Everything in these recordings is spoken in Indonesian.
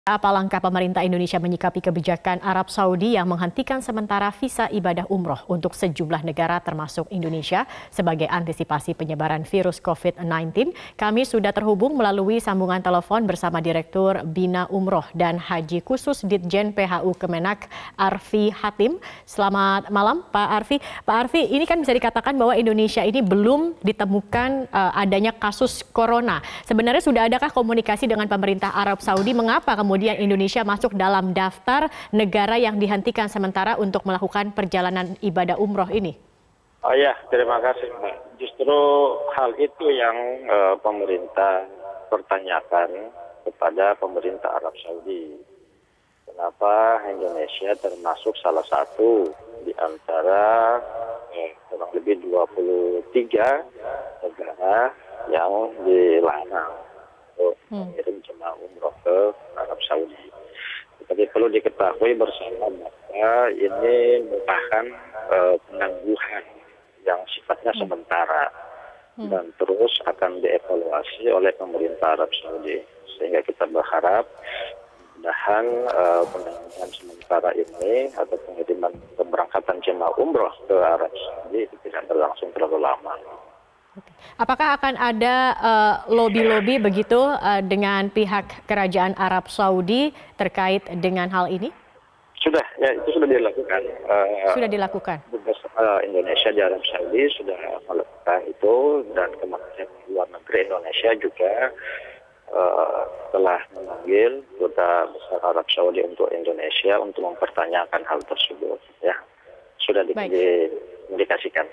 Apa langkah pemerintah Indonesia menyikapi kebijakan Arab Saudi yang menghentikan sementara visa ibadah umroh untuk sejumlah negara termasuk Indonesia sebagai antisipasi penyebaran virus COVID-19? Kami sudah terhubung melalui sambungan telepon bersama Direktur Bina Umroh dan Haji Khusus Ditjen PHU Kemenak, Arfi Hatim. Selamat malam Pak Arfi. Pak Arfi, ini kan bisa dikatakan bahwa Indonesia ini belum ditemukan adanya kasus corona. Sebenarnya sudah adakah komunikasi dengan pemerintah Arab Saudi mengapa kemudian Indonesia masuk dalam daftar negara yang dihentikan sementara untuk melakukan perjalanan ibadah umroh ini? Oh ya, terima kasih Mbak. Justru hal itu yang pemerintah pertanyakan kepada pemerintah Arab Saudi. Kenapa Indonesia termasuk salah satu di antara kurang lebih 23 negara yang dilarang untuk mengirim jemaah umroh ke Arab Saudi. Tapi perlu diketahui bersama bahwa ini merupakan penangguhan yang sifatnya sementara dan terus akan dievaluasi oleh pemerintah Arab Saudi. Sehingga kita berharap mudah-mudahan penangguhan sementara ini atau pengiriman keberangkatan jemaah umroh ke Arab Saudi itu tidak berlangsung terlalu lama. Apakah akan ada lobby-lobby begitu dengan pihak kerajaan Arab Saudi terkait dengan hal ini? Sudah, ya itu sudah dilakukan. Sudah dilakukan. Indonesia di Arab Saudi sudah melakukan itu dan Kementerian Luar Negeri Indonesia juga telah memanggil Duta Besar Arab Saudi untuk Indonesia untuk mempertanyakan hal tersebut. Ya, sudah diindikasikan.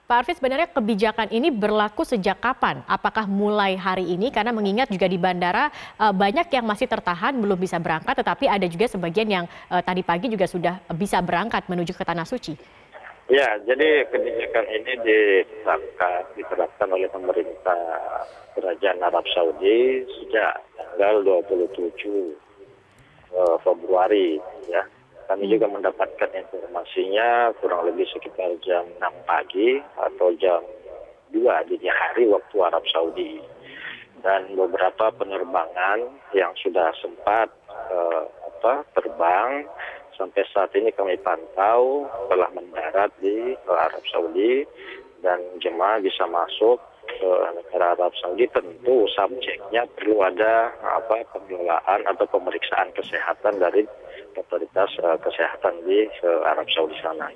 Pak Arfi, sebenarnya kebijakan ini berlaku sejak kapan? Apakah mulai hari ini? Karena mengingat juga di bandara banyak yang masih tertahan belum bisa berangkat, tetapi ada juga sebagian yang tadi pagi juga sudah bisa berangkat menuju ke Tanah Suci. Ya, jadi kebijakan ini diterapkan oleh pemerintah Kerajaan Arab Saudi sejak tanggal 27 Februari. Ya. Kami juga mendapatkan informasinya kurang lebih sekitar jam 6 pagi atau jam 2 dini hari waktu Arab Saudi. Dan beberapa penerbangan yang sudah sempat terbang sampai saat ini kami pantau telah mendarat di Arab Saudi dan jemaah bisa masuk ke negara Arab Saudi. Tentu subjeknya perlu ada pengelolaan atau pemeriksaan kesehatan dari otoritas kesehatan di Arab Saudi sana.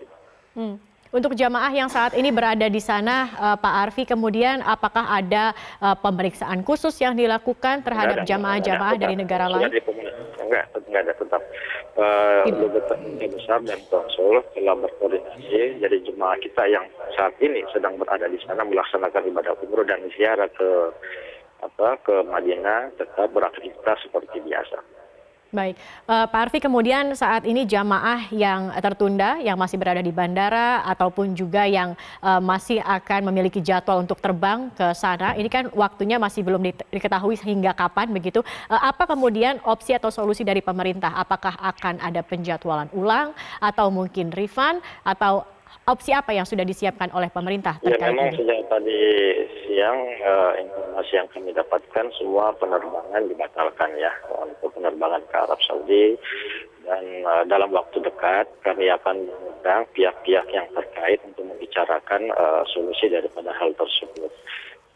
Untuk jamaah yang saat ini berada di sana, Pak Arfi, kemudian apakah ada pemeriksaan khusus yang dilakukan terhadap jamaah-jamaah dari negara lain? Enggak ada, tetap. Duta Besar dan Konsul telah berkoordinasi. Jadi jemaah kita yang saat ini sedang berada di sana melaksanakan ibadah umroh dan ziarah ke Madinah tetap beraktivitas seperti biasa. Baik, Pak Arfi, kemudian saat ini jamaah yang tertunda, yang masih berada di bandara ataupun juga yang masih akan memiliki jadwal untuk terbang ke sana, ini kan waktunya masih belum diketahui hingga kapan begitu. Apa kemudian opsi atau solusi dari pemerintah? Apakah akan ada penjadwalan ulang atau mungkin refund atau opsi apa yang sudah disiapkan oleh pemerintah terkait ya, memang ini? sejak tadi siang informasi yang kami dapatkan semua penerbangan dibatalkan ya untuk penerbangan ke Arab Saudi dan dalam waktu dekat kami akan mengundang pihak-pihak yang terkait untuk membicarakan solusi daripada hal tersebut.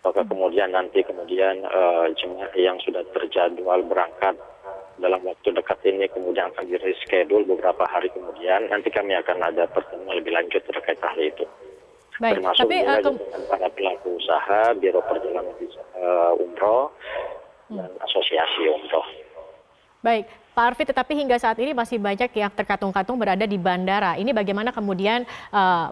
Apakah kemudian jemaah yang sudah terjadwal berangkat dalam waktu dekat ini kemudian akan di-reschedule beberapa hari kemudian, nanti kami akan ada pertemuan lebih lanjut terkait hal itu. Baik, termasuk juga dengan para pelaku usaha, Biro Perjalanan Umroh, dan Asosiasi Umroh. Baik, Pak Arfi, tetapi hingga saat ini masih banyak yang terkatung-katung berada di bandara. Ini bagaimana kemudian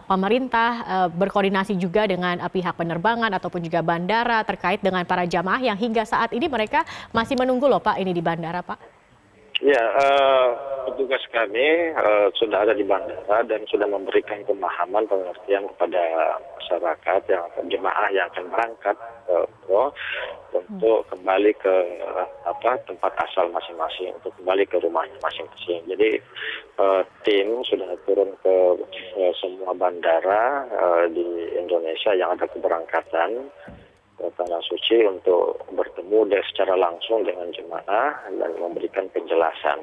pemerintah berkoordinasi juga dengan pihak penerbangan ataupun juga bandara terkait dengan para jamaah yang hingga saat ini mereka masih menunggu loh Pak ini di bandara, Pak? Ya, petugas kami sudah ada di bandara dan sudah memberikan pemahaman pengertian kepada masyarakat yang jemaah yang akan berangkat untuk kembali ke tempat asal masing-masing, untuk kembali ke rumahnya masing-masing. Jadi tim sudah turun ke semua bandara di Indonesia yang ada keberangkatan ke Tanah Suci untuk bertemu secara langsung dengan jemaah dan memberikan penjelasan.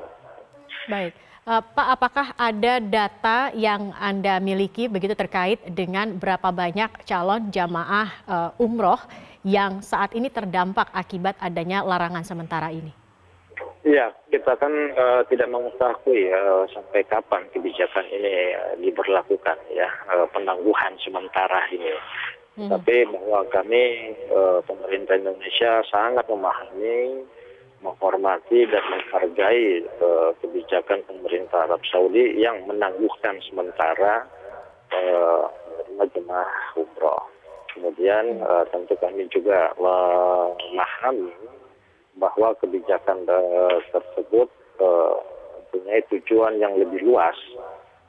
Baik. Pak, apakah ada data yang Anda miliki begitu terkait dengan berapa banyak calon jamaah umroh yang saat ini terdampak akibat adanya larangan sementara ini? Iya, kita kan tidak mengetahui sampai kapan kebijakan ini diberlakukan, ya, penangguhan sementara ini. Tapi bahwa kami pemerintah Indonesia sangat memahami, menghormati dan menghargai kebijakan pemerintah Arab Saudi yang menangguhkan sementara menerima jemaah umroh. Kemudian tentu kami juga memahami bahwa kebijakan tersebut mempunyai tujuan yang lebih luas,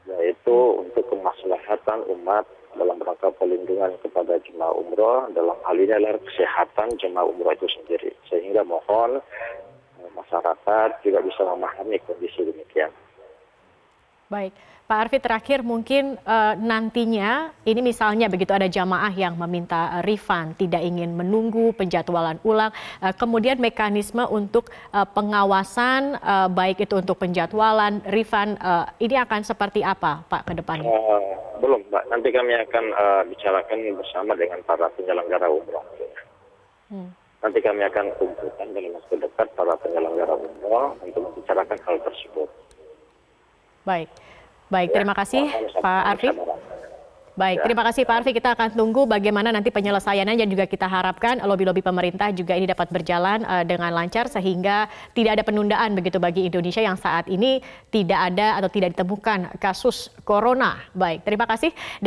yaitu untuk kemaslahatan umat dalam rangka pelindungan kepada jemaah umroh, dalam hal ini adalah kesehatan jemaah umroh itu sendiri. Sehingga mohon masyarakat juga bisa memahami kondisi demikian. Baik, Pak Arfi, terakhir mungkin nantinya ini misalnya begitu ada jamaah yang meminta refund, tidak ingin menunggu penjadwalan ulang, kemudian mekanisme untuk pengawasan baik itu untuk penjadwalan, refund, ini akan seperti apa Pak ke depannya? Belum Mbak, nanti kami akan bicarakan bersama dengan para penyelenggara umroh. Nanti kami akan kumpulkan dalam waktu dekat para penyelenggara umroh untuk membicarakan hal tersebut. Baik, baik, terima kasih Pak Arfi. Baik, terima kasih Pak Arfi. Kita akan tunggu bagaimana nanti penyelesaiannya dan juga kita harapkan lobi-lobi pemerintah juga ini dapat berjalan dengan lancar sehingga tidak ada penundaan begitu bagi Indonesia yang saat ini tidak ada atau tidak ditemukan kasus corona. Baik, terima kasih.